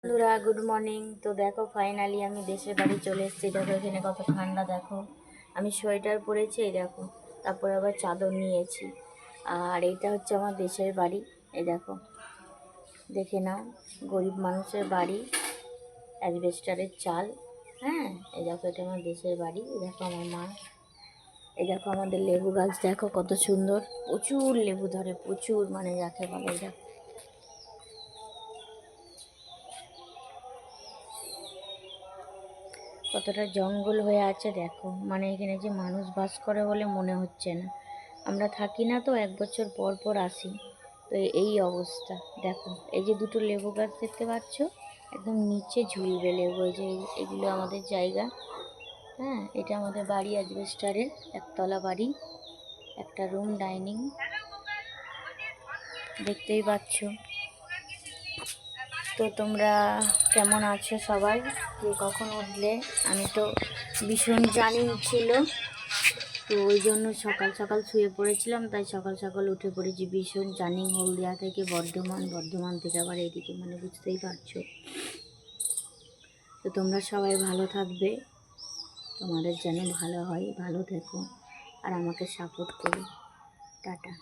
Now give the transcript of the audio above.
বন্ধুরা good morning. তো দেখো ফাইনালি আমি দেশের বাড়ি চলে এসেছি। দেখো এখানে কত ঠান্ডা, দেখো আমি সোয়েটার পরেছি, এই দেখো, তারপরে আবার চাদর নিয়েছি। আর এইটা হচ্ছে আমার দেশের বাড়ি, এই দেখো, দেখে নাও, গরিব মানুষের বাড়ি, অ্যাসবেস্টারের চাল। হ্যাঁ, এই দেখো এটা আমার দেশের বাড়ি। এই দেখো আমার মা, এই দেখো আমাদের লেবু গাছ, দেখো কত সুন্দর, প্রচুর লেবু ধরে, প্রচুর, মানে যাকে বলে, এই দেখো কতটা জঙ্গল হয়ে আছে, দেখো, মানে এখানে যে মানুষ বাস করে বলে মনে হচ্ছে না। আমরা থাকি না তো, 1 বছর পর পর আসি। তো এই অবস্থা, দেখো এই যে দুটো লেবু গাছ দেখতে পাচ্ছ, একদম নিচে ঝুলবে লেবু। এই যে এগুলো আমাদের জায়গা। হ্যাঁ, এটা আমাদের বাড়ি, অ্যাসবেস্টারের একতলা বাড়ি, একটা রুম, ডাইনিং, দেখতেই পাচ্ছ। তো তোমরা কেমন আছো সবাই, কে কখন উঠলে? আমি তো ভীষণ জার্নি ছিল, তো ওই জন্য সকাল সকাল শুয়ে পড়েছিলাম, তাই সকাল সকাল উঠে পড়েছি। ভীষণ জার্নি, হলদিয়া থেকে বর্ধমান, বর্ধমান থেকে আবার এইদিকে, মানে বুঝতেই পারছো। তো তোমরা সবাই ভালো থাকবে, তোমাদের যেন ভালো হয়, ভালো থেকো, আর আমাকে সাপোর্ট করো। টাটা।